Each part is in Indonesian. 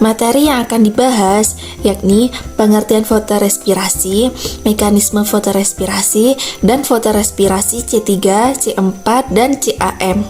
Materi yang akan dibahas yakni pengertian fotorespirasi, mekanisme fotorespirasi, dan fotorespirasi C3, C4, dan CAM.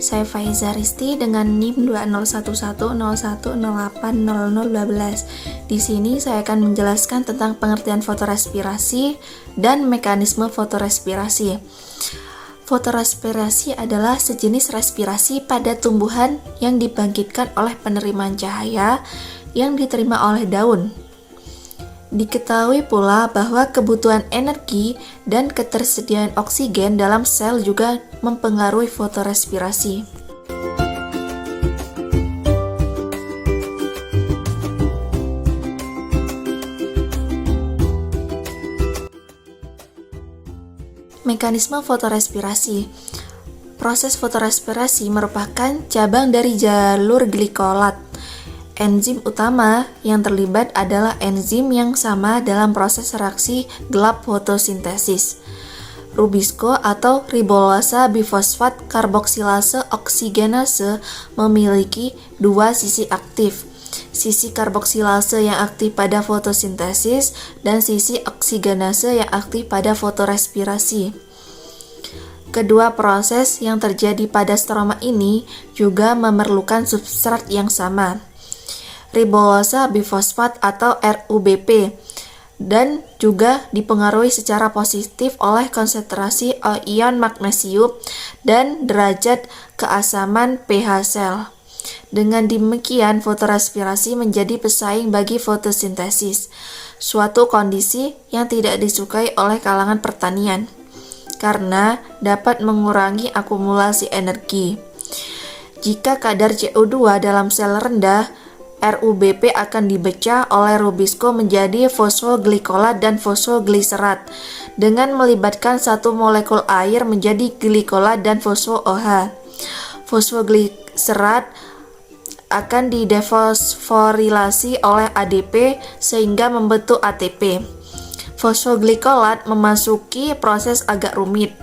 Saya Faiza Risti dengan NIM 20110101080012. Di sini saya akan menjelaskan tentang pengertian fotorespirasi dan mekanisme fotorespirasi. Fotorespirasi adalah sejenis respirasi pada tumbuhan yang dibangkitkan oleh penerimaan cahaya yang diterima oleh daun. Diketahui pula bahwa kebutuhan energi dan ketersediaan oksigen dalam sel juga mempengaruhi fotorespirasi. Mekanisme fotorespirasi. Proses fotorespirasi merupakan cabang dari jalur glikolat. Enzim utama yang terlibat adalah enzim yang sama dalam proses reaksi gelap fotosintesis. Rubisco atau ribulasa bifosfat karboksilase oksigenase memiliki dua sisi aktif. Sisi karboksilase yang aktif pada fotosintesis dan sisi oksigenase yang aktif pada fotorespirasi. Kedua proses yang terjadi pada stroma ini juga memerlukan substrat yang sama. Ribulasa bifosfat atau RUBP, dan juga dipengaruhi secara positif oleh konsentrasi ion magnesium dan derajat keasaman pH sel. Dengan demikian, fotorespirasi menjadi pesaing bagi fotosintesis, suatu kondisi yang tidak disukai oleh kalangan pertanian, karena dapat mengurangi akumulasi energi. Jika kadar CO2 dalam sel rendah, RUBP akan dipecah oleh Rubisco menjadi fosfoglikolat dan fosfogliserat dengan melibatkan satu molekul air menjadi glikolat dan fosfo-OH. Fosfogliserat akan didefosforilasi oleh ADP sehingga membentuk ATP. Fosfoglikolat memasuki proses agak rumit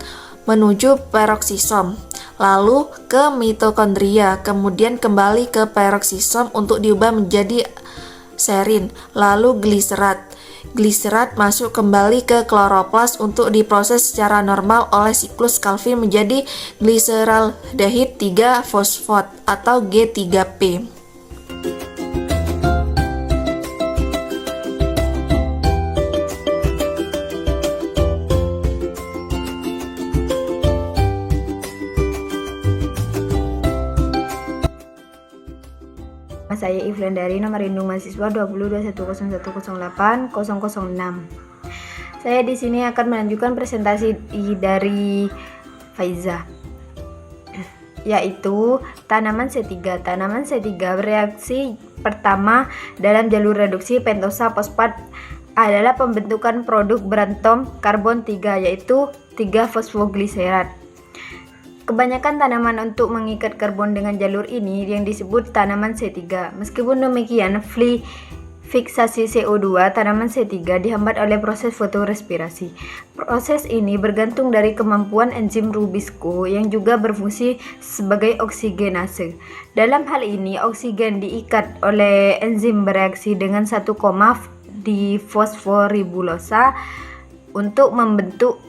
menuju peroksisom, lalu ke mitokondria, kemudian kembali ke peroksisom untuk diubah menjadi serin, lalu gliserat. Gliserat masuk kembali ke kloroplas untuk diproses secara normal oleh siklus Calvin menjadi gliseraldehid 3-fosfat atau G3P. Saya Iflan dari nomor induk mahasiswa 202101080006. Saya di sini akan melanjutkan presentasi dari Faiza, yaitu tanaman C3. Tanaman C3 bereaksi pertama dalam jalur reduksi pentosa fosfat adalah pembentukan produk beratom karbon 3, yaitu 3-fosfogliserat. Kebanyakan tanaman untuk mengikat karbon dengan jalur ini yang disebut tanaman C3. Meskipun demikian, fiksasi CO2 tanaman C3 dihambat oleh proses fotorespirasi. Proses ini bergantung dari kemampuan enzim Rubisco yang juga berfungsi sebagai oksigenase. Dalam hal ini, oksigen diikat oleh enzim bereaksi dengan satu di fosforibulosa untuk membentuk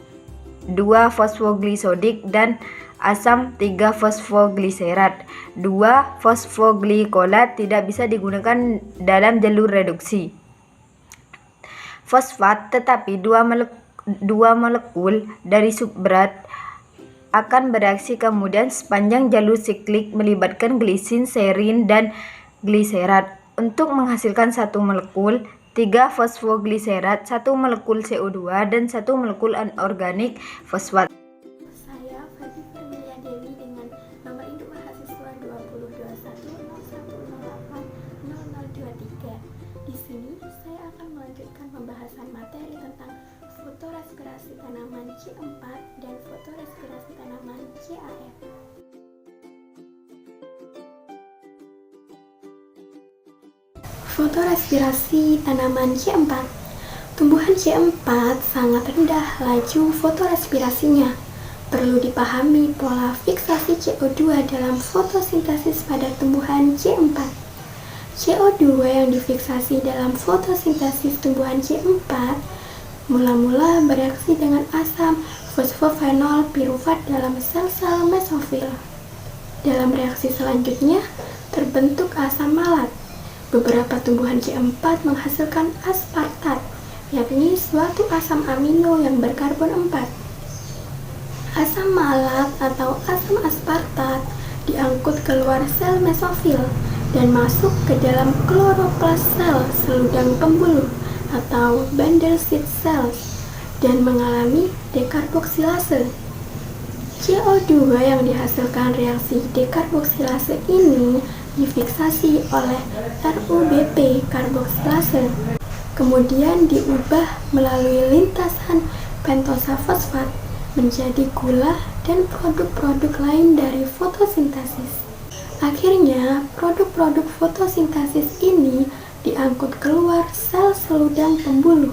2-fosfoglisodik dan asam 3-fosfogliserat. 2-fosfoglikolat tidak bisa digunakan dalam jalur reduksi fosfat, tetapi dua molekul dari subberat akan bereaksi kemudian sepanjang jalur siklik melibatkan glisin, serin, dan gliserat untuk menghasilkan satu molekul 3-fosfogliserat, satu molekul CO2, dan satu molekul anorganik fosfat. Di sini saya akan melanjutkan pembahasan materi tentang fotorespirasi tanaman C4 dan fotorespirasi tanaman CAF. Fotorespirasi tanaman C4. Tumbuhan C4 sangat rendah laju fotorespirasinya. Perlu dipahami pola fiksasi CO2 dalam fotosintesis pada tumbuhan C4. CO2 yang difiksasi dalam fotosintesis tumbuhan C4 mula-mula bereaksi dengan asam fosfofenol piruvat dalam sel-sel mesofil. Dalam reaksi selanjutnya, terbentuk asam malat. Beberapa tumbuhan C4 menghasilkan aspartat, yakni suatu asam amino yang berkarbon 4. Asam malat atau asam aspartat diangkut keluar sel mesofil dan masuk ke dalam kloroplas sel seludang pembuluh atau bundle seed cells dan mengalami dekarboksilase. CO2 yang dihasilkan reaksi dekarboksilase ini difiksasi oleh RUBP karboksilase, kemudian diubah melalui lintasan pentosa fosfat menjadi gula dan produk-produk lain dari fotosintesis. Akhirnya, produk-produk fotosintesis ini diangkut keluar sel seludang pembuluh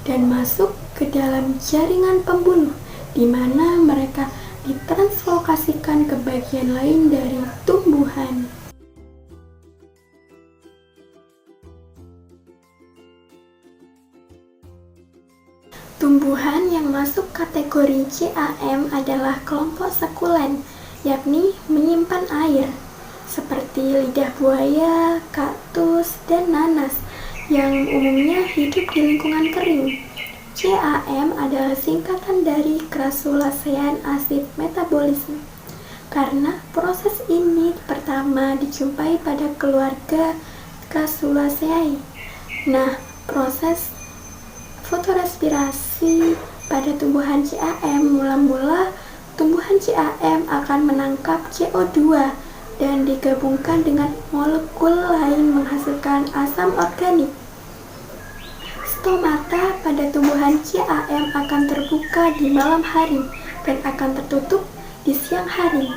dan masuk ke dalam jaringan pembuluh, di mana mereka ditranslokasikan ke bagian lain dari tumbuhan. Tumbuhan yang masuk kategori CAM adalah kelompok sekulen, yakni menyimpan air, seperti lidah buaya, kaktus, dan nanas, yang umumnya hidup di lingkungan kering. CAM adalah singkatan dari Crassulaceae acid metabolism, karena proses ini pertama dijumpai pada keluarga Crassulaceae. Nah, proses fotorespirasi pada tumbuhan CAM mula-mula tumbuhan CAM akan menangkap CO2 dan digabungkan dengan molekul lain menghasilkan asam organik. Stomata pada tumbuhan CAM akan terbuka di malam hari dan akan tertutup di siang hari.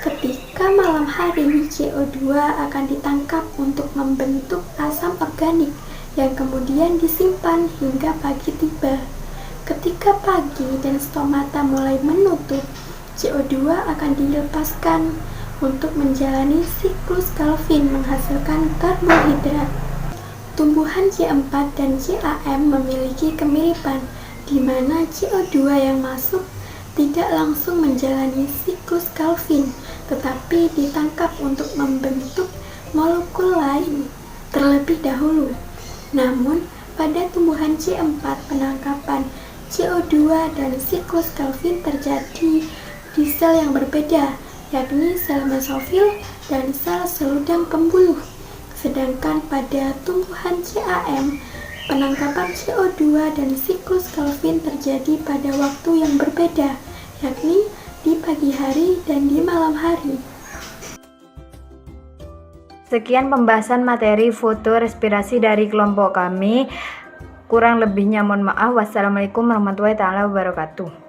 Ketika malam hari, CO2 akan ditangkap untuk membentuk asam organik yang kemudian disimpan hingga pagi tiba. Ketika pagi dan stomata mulai menutup, CO2 akan dilepaskan untuk menjalani siklus Calvin menghasilkan karbohidrat. Tumbuhan C4 dan CAM memiliki kemiripan, di mana CO2 yang masuk tidak langsung menjalani siklus Calvin, tetapi ditangkap untuk membentuk molekul lain terlebih dahulu. Namun, pada tumbuhan C4 penangkapan CO2 dan siklus Calvin terjadi di sel yang berbeda, yakni sel mesofil dan sel seludang pembuluh. Sedangkan pada tumbuhan CAM, penangkapan CO2 dan siklus Calvin terjadi pada waktu yang berbeda, yakni di pagi hari dan di malam hari. Sekian pembahasan materi fotorespirasi dari kelompok kami. Kurang lebihnya mohon maaf. Wassalamualaikum warahmatullahi wabarakatuh.